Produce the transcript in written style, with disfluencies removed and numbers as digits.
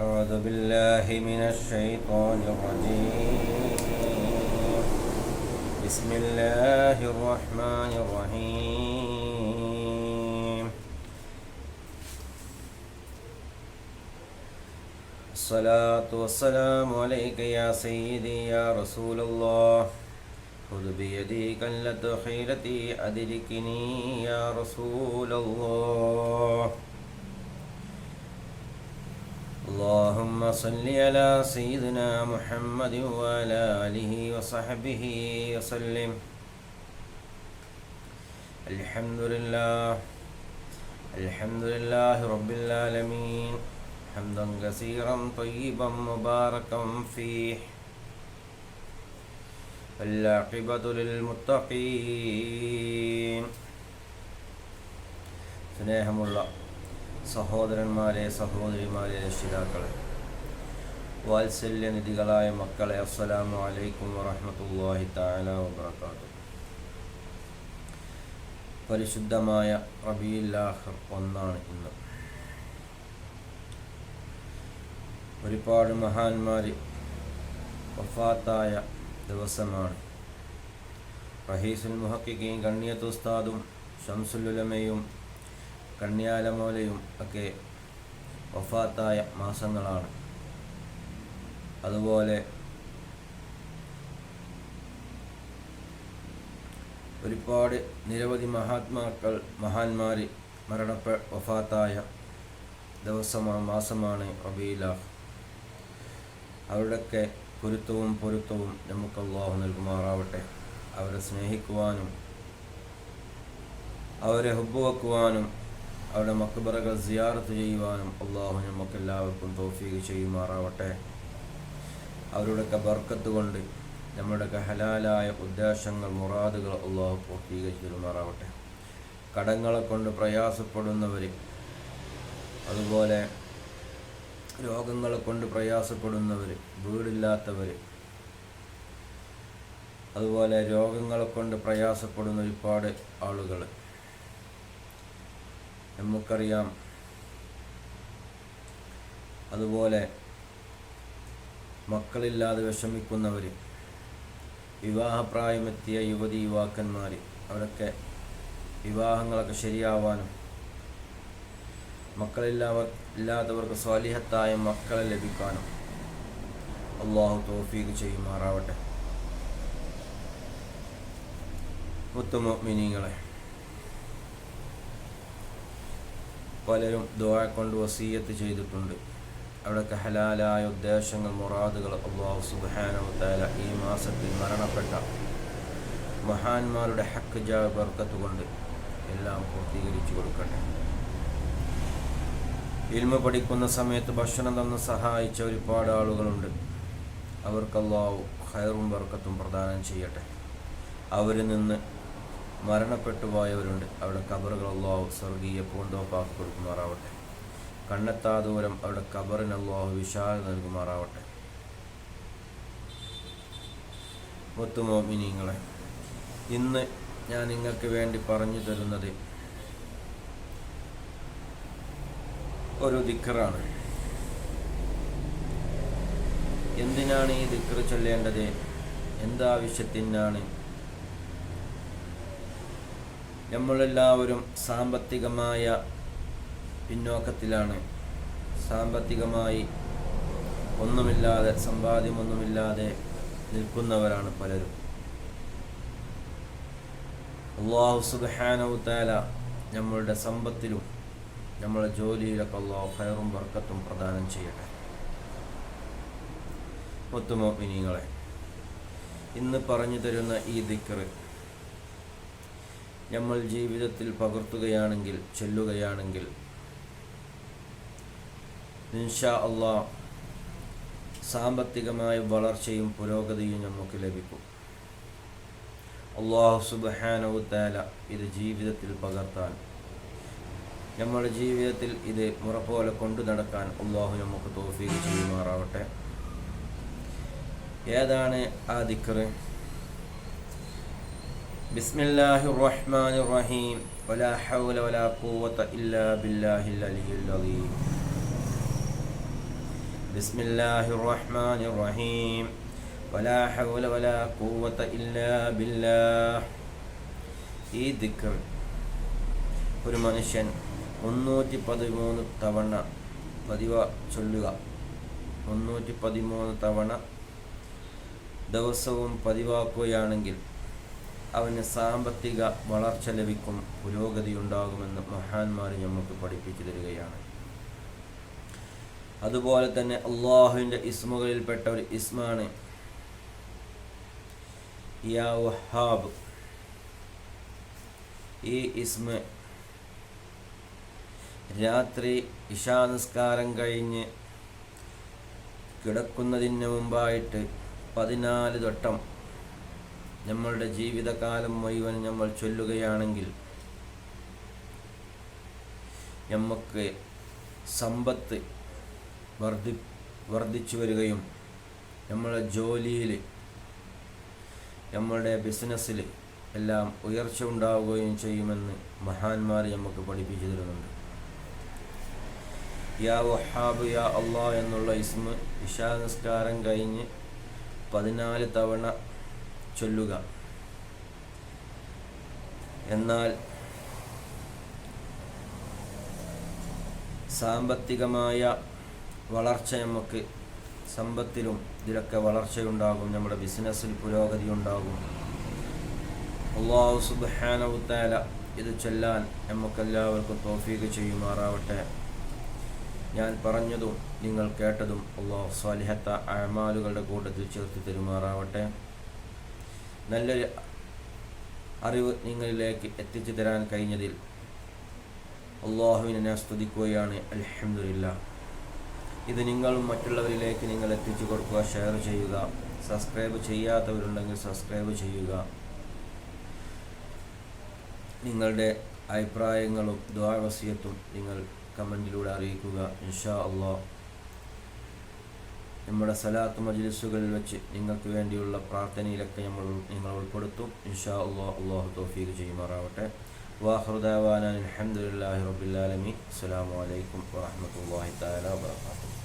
أعوذ بالله من الشيطان الرجيم. بسم الله الرحمن الرحيم. الصلاة والسلام عليك يا سيدي يا رسول الله. خذ بيدي كلة خيرتي أدركني يا رسول الله. اللهم صل على سيدنا محمد وعلى آله وصحبه وسلم. الحمد لله رب العالمين، حمدا كثيرا طيبا مباركا فيه، والعاقبة للمتقين. സ്നേഹമുള്ള സഹോദരന്മാരെ, സഹോദരിമാരെ, രക്ഷിതാക്കളെ, വാത്സല്യനിധികളായ മക്കളെ, അസ്സലാമു അലൈക്കും വറഹ്മത്തുള്ളാഹി തആല വബറകാതുഹു. പരിശുദ്ധമായ റബീഉൽ ആഖിർ ഒന്നാണ് ഇന്ന്. ഒരുപാട് മഹാന്മാർ വഫാത്തായ ദിവസമാണ്. റഹീസുൽ മുഹഖിഖീൻ കണ്ണിയത്ത് ഉസ്താദും ശംസുൽ ഉലമയും കണ്യാലമോലയും ഒക്കെ വഫാത്തായ മാസങ്ങളാണ്. അതുപോലെ ഒരുപാട് നിരവധി മഹാന്മാർ വഫാത്തായ മാസമാണ് റബീഉൽ ആഖിർ. അവരുടെയൊക്കെ പൊരുത്തവും നമുക്ക് അല്ലാഹു നൽകുമാറാവട്ടെ. അവരെ സ്നേഹിക്കുവാനും അവരെ ഹുബ്ബ് വെക്കുവാനും അവരുടെ മക്ബറകൾ സിയാറത്ത് ചെയ്യുവാനും അല്ലാഹു നമുക്കെല്ലാവർക്കും തൗഫീഖ് ചെയ്യുമാറാവട്ടെ. അവരുടെയൊക്കെ ബർക്കത്ത് കൊണ്ട് നമ്മുടെയൊക്കെ ഹലാലായ ഉദ്ദേശങ്ങൾ, മുറാദുകൾ അല്ലാഹു പൂർത്തീകരിച്ച് തരുമാറാവട്ടെ. കടങ്ങളെ കൊണ്ട് പ്രയാസപ്പെടുന്നവർ, അതുപോലെ രോഗങ്ങളെ കൊണ്ട് പ്രയാസപ്പെടുന്നവർ, വീടില്ലാത്തവർ, അതുപോലെ രോഗങ്ങളെ കൊണ്ട് പ്രയാസപ്പെടുന്ന ഒരുപാട് ആളുകൾ നമുക്കറിയാം. അതുപോലെ മക്കളില്ലാതെ വിഷമിക്കുന്നവർ, വിവാഹപ്രായമെത്തിയ യുവാക്കന്മാർ, അവരൊക്കെ വിവാഹങ്ങളൊക്കെ ശരിയാവാനും മക്കളില്ലാത്തവർക്ക് സ്വാലിഹത്തായ മക്കളെ ലഭിക്കാനും അല്ലാഹു തൗഫീഖ് ചെയ്യുമാറാവട്ടെ. മുഅ്മിനീങ്ങളെ, പലരും ദുആ കൊണ്ട് വസിയ്യത്ത് ചെയ്തിട്ടുണ്ട്. അവിടെയൊക്കെ ഹലാലായ ഉദ്ദേശങ്ങൾ, മുറാദുകൾ അല്ലാഹു സുബ്ഹാനഹു വ തആല ഈ മാസത്തിൽ മരണപ്പെട്ട മഹാന്മാരുടെ ഹക്ക് ജാ ബർക്കത്ത് കൊണ്ട് എല്ലാം പൂർത്തീകരിച്ചു കൊടുക്കട്ടെ. ഇൽമ പഠിക്കുന്ന സമയത്ത് ഭക്ഷണം തന്ന് സഹായിച്ച ഒരുപാട് ആളുകളുണ്ട്. അവർക്ക് അല്ലാഹു ഖൈറും ബർക്കത്തും പ്രദാനം ചെയ്യട്ടെ. അവരിൽ നിന്ന് മരണപ്പെട്ടു പോയവരുണ്ട്. അവിടെ ഖബറുകൾ അല്ലാഹു സ്വർഗീയ പൂന്തോപ്പാക്കി കൊടുക്കുമാറാവട്ടെ. കണ്ണെത്താ ദൂരം അവിടെ ഖബറിന് അല്ലാഹു വിശാല നൽകുമാറാവട്ടെ. മുഅ്മിനീങ്ങളെ, ഇന്ന് ഞാൻ നിങ്ങൾക്ക് വേണ്ടി പറഞ്ഞു തരുന്നത് ഒരു ദിക്റാണ്. എന്തിനാണ് ഈ ദിക്ർ ചൊല്ലേണ്ടത്? എന്താവശ്യത്തിനാണ്? നമ്മളെല്ലാവരും സാമ്പത്തികമായ പിന്നോക്കത്തിലാണ്. സാമ്പത്തികമായി ഒന്നുമില്ലാതെ, സമ്പാദ്യമൊന്നുമില്ലാതെ നിൽക്കുന്നവരാണ് പലരും. അല്ലാഹു സുബ്ഹാനഹു വ തആല നമ്മളുടെ സമ്പത്തിലും നമ്മളുടെ ജോലിയിലൊക്കെ അല്ലാഹു ഖൈറും ബർക്കത്തും പ്രദാനം ചെയ്യട്ടെ. മുഅ്മിനീങ്ങളെ, ഇന്ന് പറഞ്ഞു തരുന്ന ഈ ദിക്ർ നമ്മൾ ജീവിതത്തിൽ പകർത്തുകയാണെങ്കിൽ, ചൊല്ലുകയാണെങ്കിൽ ഇൻഷാ അല്ലാഹ് സാമ്പത്തികമായ വളർച്ചയും പുരോഗതിയും നമുക്ക് ലഭിക്കും. അല്ലാഹു സുബ്ഹാനഹു വ തആല ഇത് ജീവിതത്തിൽ പകർത്താൻ, നമ്മുടെ ജീവിതത്തിൽ ഇത് മുറ പോലെ കൊണ്ടു നടക്കാൻ അല്ലാഹു നമുക്ക് തൗഫീഖ് ചെയ്യുമാറാവട്ടെ. ഏതാണ് ആ ദിക്ർ? ബിസ്മില്ലാഹിർ റഹ്മാനിർ റഹീം. വലാ ഹൗല വലാ ഖുവത ഇല്ലാ ബില്ലാഹിൽ അലിയ്യിൽ അദീം. ബിസ്മില്ലാഹിർ റഹ്മാനിർ റഹീം വലാ ഹൗല വലാ ഖുവത ഇല്ലാ ബില്ലാഹ്. ഈ ദിക്ർ ഒരു മനുഷ്യൻ 313 തവണ ചൊല്ലുക. 313 തവണ ദിവസവും പതിവാക്കുകയാണെങ്കിൽ അവന് സാമ്പത്തിക വളർച്ച ലഭിക്കും, പുരോഗതി ഉണ്ടാകുമെന്ന് മഹാന്മാർ നമുക്ക് പഠിപ്പിച്ചു തരികയാണ്. അതുപോലെ തന്നെ അള്ളാഹുവിൻ്റെ ഇസ്മുകളിൽപ്പെട്ട ഒരു ഇസ്മാണ് യാ വഹാബ്. ഈ ഇസ്മ രാത്രി ഇശാ നിസ്കാരം കഴിഞ്ഞ് കിടക്കുന്നതിന് മുമ്പായിട്ട് 14 വട്ടം നമ്മളുടെ ജീവിതകാലം മുഴുവൻ നമ്മൾ ചൊല്ലുകയാണെങ്കിൽ നമുക്ക് സമ്പത്ത് വർദ്ധിച്ചു വരികയും നമ്മളുടെ ജോലിയിൽ, നമ്മളുടെ ബിസിനസ്സിൽ എല്ലാം ഉയർച്ച ഉണ്ടാവുകയും ചെയ്യുമെന്ന് മഹാന്മാർ നമുക്ക് പഠിപ്പിച്ചു തരുന്നുണ്ട്. യാ വഹാബ് യാ അള്ളാഹ് എന്നുള്ള ഇസ്മ ഇശാ നിസ്കാരം കഴിഞ്ഞ് 14 തവണ ചൊല്ലുക. എന്നാൽ സാമ്പത്തികമായ വളർച്ച, നമുക്ക് സമ്പത്തിലും ഇതിലൊക്കെ വളർച്ചയുണ്ടാകും, നമ്മുടെ ബിസിനസ്സിൽ പുരോഗതി ഉണ്ടാകും. അല്ലാഹു സുബ്ഹാനഹു വ തആല ഇത് ചൊല്ലാൻ നമുക്കെല്ലാവർക്കും തൗഫീഖ് ചെയ്യുമാറാവട്ടെ. ഞാൻ പറഞ്ഞതും നിങ്ങൾ കേട്ടതും അല്ലാഹു സ്വാലിഹത്ത അഅമാലുകളുടെ കൂട്ടത്തിൽ ചേർത്ത് തരുമാറാവട്ടെ. നല്ലൊരു അറിവ് നിങ്ങളിലേക്ക് എത്തിച്ചു തരാൻ കഴിഞ്ഞതിൽ അല്ലാഹുവിനെ ഞാൻ സ്തുതിക്കുകയാണ്. അൽഹംദുലില്ലാഹ്. ഇത് നിങ്ങളും മറ്റുള്ളവരിലേക്ക് നിങ്ങൾ എത്തിച്ചു കൊടുക്കുക, ഷെയർ ചെയ്യുക. സബ്സ്ക്രൈബ് ചെയ്യാത്തവരുണ്ടെങ്കിൽ സബ്സ്ക്രൈബ് ചെയ്യുക. നിങ്ങളുടെ അഭിപ്രായങ്ങളും ദുആ വസിയത്തും നിങ്ങൾ കമൻറ്റിലൂടെ അറിയിക്കുക. ഇൻഷാ അല്ലാഹ് നമ്മുടെ സലാത്ത് മജ്ലിസുകളിൽ വെച്ച് നിങ്ങൾക്ക് വേണ്ടിയുള്ള പ്രാർത്ഥനയിലൊക്കെ നിങ്ങൾ ഉൾപ്പെടുത്തും. ഇൻഷാ അല്ലാഹ്. അല്ലാഹു തൗഫീഖ് ചെയ്യുമാറാവട്ടെ. വാഖിറു ദഅവാനാ അൽഹംദുലില്ലാഹി റബ്ബിൽ ആലമീൻ. അസ്സലാമു അലൈക്കും വറഹ്മത്തുള്ളാഹി തആല വബറകാതുഹു.